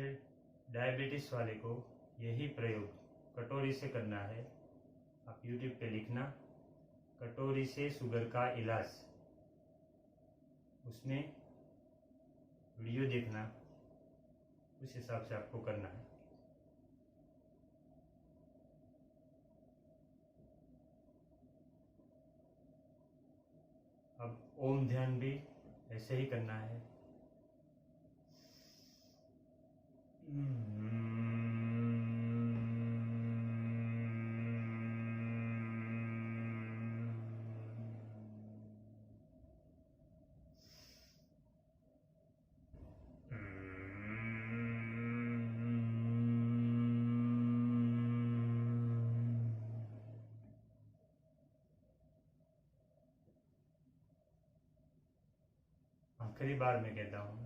जैसे डायबिटीज़ वाले को यही प्रयोग कटोरी से करना है। आप YouTube पे लिखना कटोरी से शुगर का इलाज, उसमें वीडियो देखना, उस हिसाब से आपको करना है। अब ओम ध्यान भी ऐसे ही करना है। आखिरी बार मैं कहता हूँ,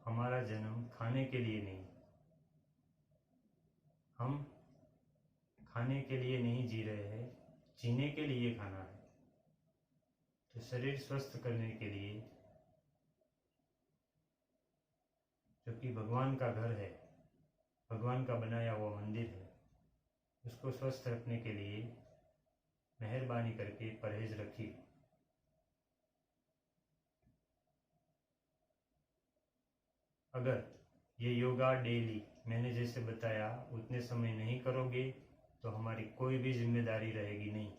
हमारा जन्म खाने के लिए नहीं, हम खाने के लिए नहीं जी रहे हैं, जीने के लिए खाना है। तो शरीर स्वस्थ करने के लिए, जो कि भगवान का घर है, भगवान का बनाया हुआ मंदिर है, उसको स्वस्थ रखने के लिए मेहरबानी करके परहेज रखिए। अगर ये योगा डेली मैंने जैसे बताया उतने समय नहीं करोगे तो हमारी कोई भी जिम्मेदारी रहेगी नहीं।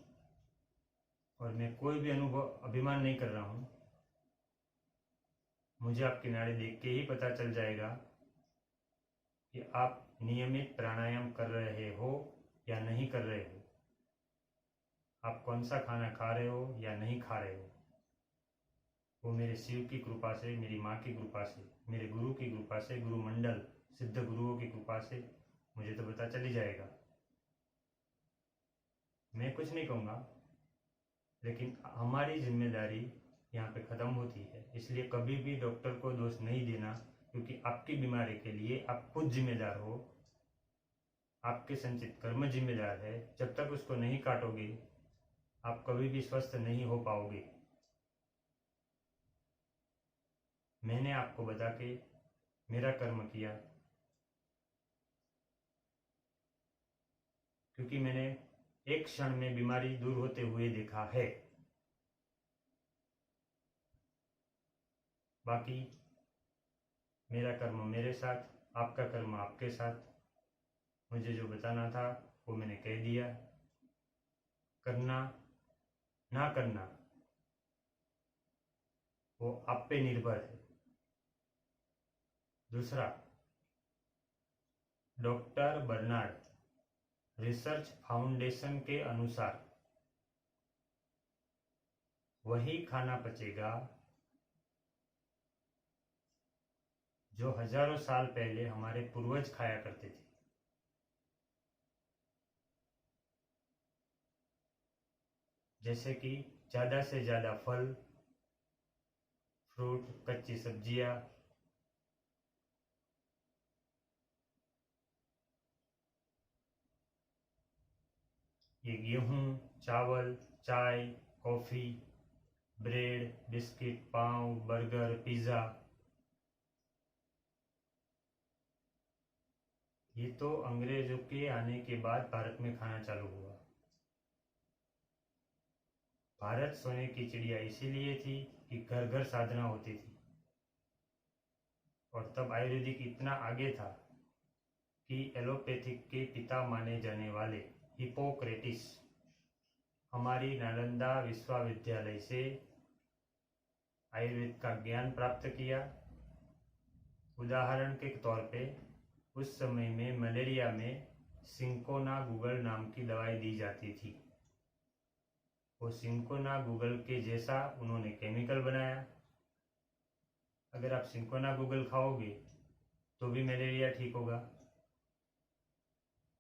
और मैं कोई भी अभिमान नहीं कर रहा हूँ, मुझे आपके नाड़े देख के ही पता चल जाएगा कि आप नियमित प्राणायाम कर रहे हो या नहीं कर रहे हो, आप कौन सा खाना खा रहे हो या नहीं खा रहे हो। वो मेरे शिव की कृपा से, मेरी माँ की कृपा से, मेरे गुरु की कृपा से, गुरु मंडल सिद्ध गुरुओं की कृपा से मुझे तो पता चल ही जाएगा। मैं कुछ नहीं कहूँगा, लेकिन हमारी जिम्मेदारी यहाँ पे ख़त्म होती है। इसलिए कभी भी डॉक्टर को दोष नहीं देना, क्योंकि आपकी बीमारी के लिए आप खुद जिम्मेदार हो, आपके संचित कर्म जिम्मेदार है। जब तक उसको नहीं काटोगे आप कभी भी स्वस्थ नहीं हो पाओगे। मैंने आपको बता के मेरा कर्म किया, क्योंकि मैंने एक क्षण में बीमारी दूर होते हुए देखा है। बाकी मेरा कर्म मेरे साथ, आपका कर्म आपके साथ। मुझे जो बताना था वो मैंने कह दिया। करना ना करना वो आप पे निर्भर है। दूसरा, डॉक्टर बर्नार्ड रिसर्च फाउंडेशन के अनुसार वही खाना पचेगा जो हजारों साल पहले हमारे पूर्वज खाया करते थे। जैसे कि ज़्यादा से ज़्यादा फल, फ्रूट, कच्ची सब्जियां, ये गेहूं, चावल, चाय, कॉफ़ी, ब्रेड, बिस्किट, पाव, बर्गर, पिज़्ज़ा, ये तो अंग्रेजों के आने के बाद भारत में खाना चालू हुआ। भारत सोने की चिड़िया इसीलिए थी कि घर घर साधना होती थी। और तब आयुर्वेदिक इतना आगे था कि एलोपैथिक के पिता माने जाने वाले हिपोक्रेटिस हमारी नालंदा विश्वविद्यालय से आयुर्वेद का ज्ञान प्राप्त किया। उदाहरण के तौर पे उस समय में मलेरिया में सिंकोना गूगल नाम की दवाई दी जाती थी। वो सिंकोना गूगल के जैसा उन्होंने केमिकल बनाया। अगर आप सिंकोना गूगल खाओगे तो भी मलेरिया ठीक होगा।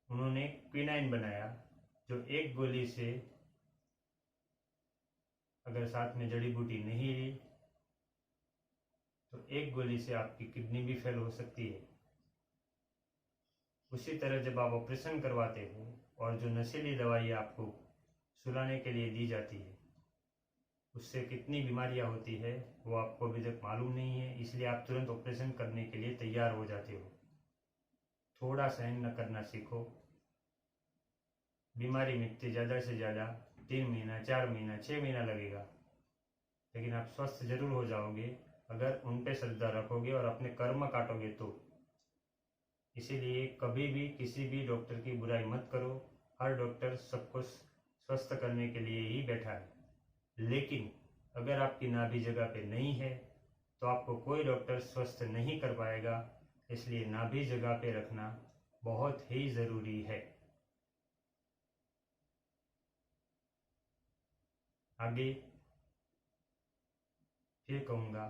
उन्होंने क्विनाइन बनाया, जो एक गोली से, अगर साथ में जड़ी बूटी नहीं ली तो एक गोली से आपकी किडनी भी फेल हो सकती है। उसी तरह जब आप ऑपरेशन करवाते हो और जो नशीली दवाई आपको सुलाने के लिए दी जाती है, उससे कितनी बीमारियां होती है वो आपको अभी तक मालूम नहीं है, इसलिए आप तुरंत ऑपरेशन करने के लिए तैयार हो जाते हो। थोड़ा सहन न करना सीखो। बीमारी मिटती ज़्यादा से ज़्यादा 3 महीना, 4 महीना, 6 महीना लगेगा, लेकिन आप स्वस्थ जरूर हो जाओगे अगर उन पे श्रद्धा रखोगे और अपने कर्म काटोगे तो। इसीलिए कभी भी किसी भी डॉक्टर की बुराई मत करो। हर डॉक्टर सबको स्वस्थ करने के लिए ही बैठा है, लेकिन अगर आपकी नाभि जगह पे नहीं है तो आपको कोई डॉक्टर स्वस्थ नहीं कर पाएगा। इसलिए नाभि जगह पे रखना बहुत ही ज़रूरी है। आगे फिर कहूँगा,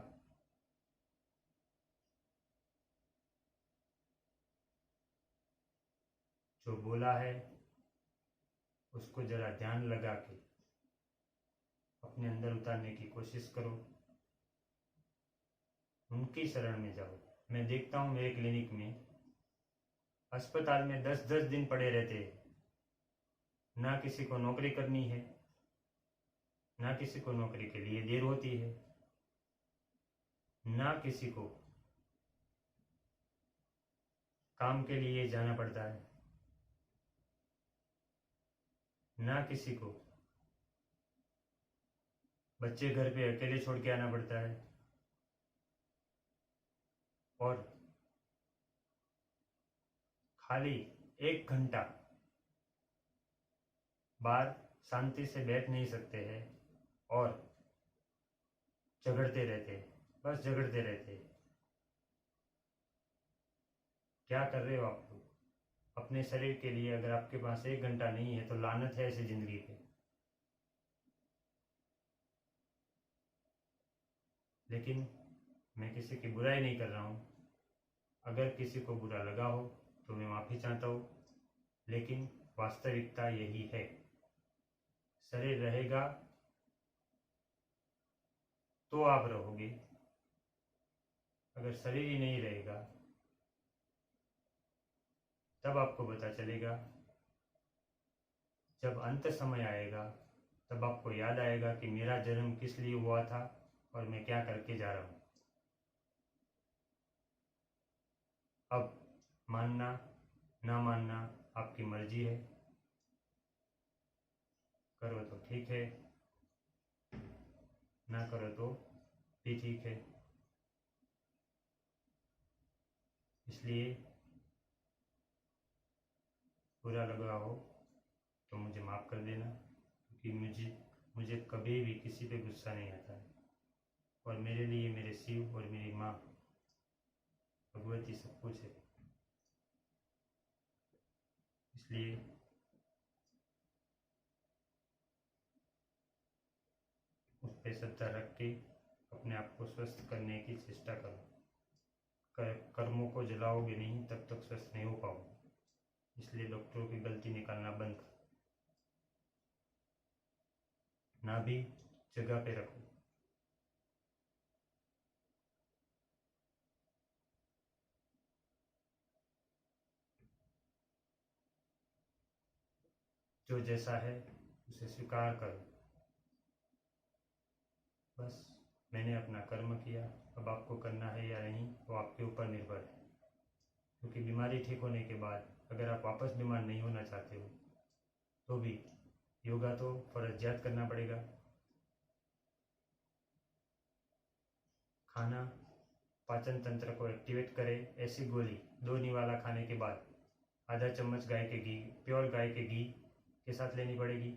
जो बोला है उसको ज़रा ध्यान लगा के अपने अंदर उतारने की कोशिश करो। उनकी शरण में जाओ। मैं देखता हूँ मेरे क्लिनिक में अस्पताल में 10-10 दिन पड़े रहते हैं। ना किसी को नौकरी करनी है, ना किसी को नौकरी के लिए देर होती है, ना किसी को काम के लिए जाना पड़ता है, ना किसी को बच्चे घर पे अकेले छोड़ के आना पड़ता है, और खाली 1 घंटा बाहर शांति से बैठ नहीं सकते हैं और झगड़ते रहते हैं, बस झगड़ते रहते हैं। क्या कर रहे हो आप लोग अपने शरीर के लिए? अगर आपके पास 1 घंटा नहीं है तो लानत है ऐसी जिंदगी पे। लेकिन मैं किसी की बुराई नहीं कर रहा हूँ। अगर किसी को बुरा लगा हो तो मैं माफ़ी चाहता हूँ, लेकिन वास्तविकता यही है। शरीर रहेगा तो आप रहोगे, अगर शरीर ही नहीं रहेगा तब आपको पता चलेगा। जब अंत समय आएगा तब आपको याद आएगा कि मेरा जन्म किस लिए हुआ था और मैं क्या करके जा रहा हूँ। अब मानना ना मानना आपकी मर्जी है, करो तो ठीक है, ना करो तो भी ठीक है। इसलिए बुरा लगा हो तो मुझे माफ़ कर देना, क्योंकि मुझे कभी भी किसी पे गुस्सा नहीं आता है। और मेरे लिए मेरे शिव और मेरी माँ भगवती सब कुछ है। इसलिए उस पर श्रद्धा रख के अपने आप को स्वस्थ करने की चेष्टा करो। कर्मों को जलाओगे नहीं तब तक स्वस्थ नहीं हो पाओगे। इसलिए डॉक्टरों की गलती निकालना बंद करो। नाभि जगह पे रखो। जो जैसा है उसे स्वीकार करो। बस मैंने अपना कर्म किया, अब आपको करना है या नहीं वो आपके ऊपर निर्भर है। क्योंकि बीमारी ठीक होने के बाद अगर आप वापस बीमार नहीं होना चाहते हो तो भी योगा तो फर्जियात करना पड़ेगा। खाना पाचन तंत्र को एक्टिवेट करे ऐसी गोली 2 निवाला खाने के बाद आधा चम्मच गाय के घी, प्योर गाय के घी के साथ लेनी पड़ेगी।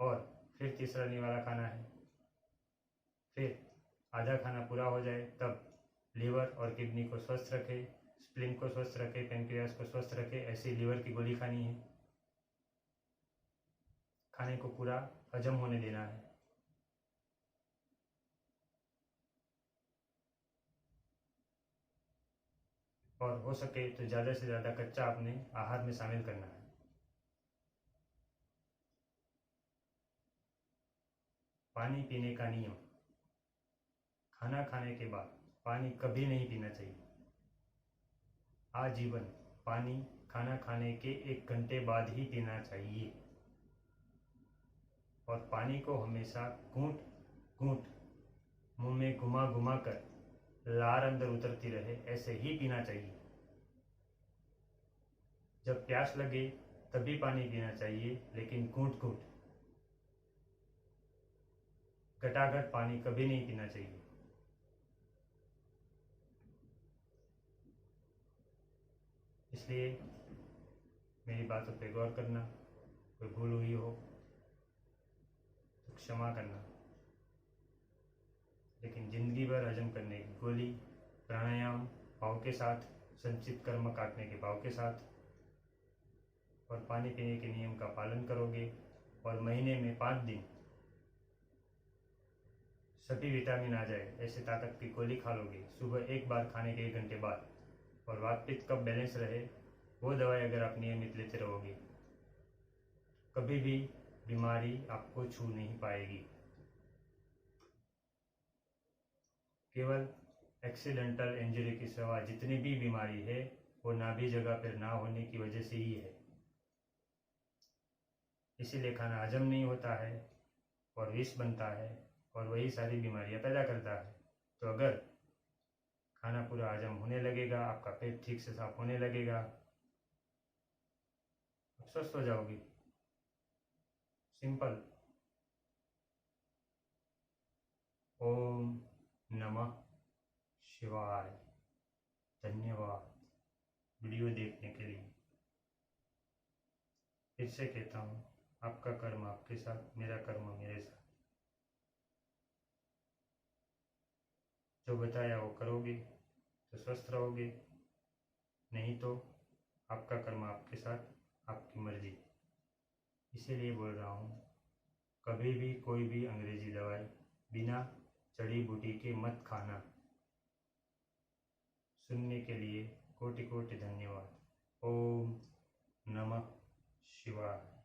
और फिर तीसरा निवाला खाना है। फिर आधा खाना पूरा हो जाए तब लीवर और किडनी को स्वस्थ रखे, स्प्लीन को स्वस्थ रखे, पेनक्रियास को स्वस्थ रखे ऐसी लीवर की गोली खानी है। खाने को पूरा हजम होने देना है। और हो सके तो ज़्यादा से ज़्यादा कच्चा अपने आहार में शामिल करना है। पानी पीने का नियम, खाना खाने के बाद पानी कभी नहीं पीना चाहिए। आजीवन पानी खाना खाने के 1 घंटे बाद ही पीना चाहिए। और पानी को हमेशा घूंट घूंट मुंह में घुमा घुमा कर लार अंदर उतरती रहे ऐसे ही पीना चाहिए। जब प्यास लगे तभी पानी पीना चाहिए, लेकिन घूंट घूंट, घटाघट पानी कभी नहीं पीना चाहिए। इसलिए मेरी बातों पे गौर करना, कोई भूल हुई हो तो क्षमा करना, लेकिन जिंदगी भर हजम करने की गोली प्राणायाम भाव के साथ, संचित कर्म काटने के भाव के साथ और पानी पीने के नियम का पालन करोगे और महीने में 5 दिन सभी विटामिन आ जाए ऐसे ताकत की गोली खा लोगे सुबह एक बार खाने के 1 घंटे बाद, और वात पित्त कब बैलेंस रहे वो दवाई अगर आप नियमित लेते रहोगे, कभी भी बीमारी आपको छू नहीं पाएगी। केवल एक्सीडेंटल इंजरी की सिवा जितनी भी बीमारी है वो नाभि जगह पर ना होने की वजह से ही है। इसीलिए खाना हजम नहीं होता है और विष बनता है और वही सारी बीमारियां पैदा करता है। तो अगर खाना पूरा हजम होने लगेगा, आपका पेट ठीक से साफ होने लगेगा, आप स्वस्थ हो जाओगे। सिंपल। ओम नमः शिवाय। धन्यवाद वीडियो देखने के लिए। फिर से कहता हूँ, आपका कर्म आपके साथ, मेरा कर्म मेरे साथ। जो बताया वो करोगे तो स्वस्थ रहोगे, नहीं तो आपका कर्म आपके साथ, आपकी मर्जी। इसीलिए बोल रहा हूँ, कभी भी कोई भी अंग्रेजी दवाई बिना जड़ी बूटी के मत खाना। सुनने के लिए कोटि कोटि धन्यवाद। ओम नमः शिवाय।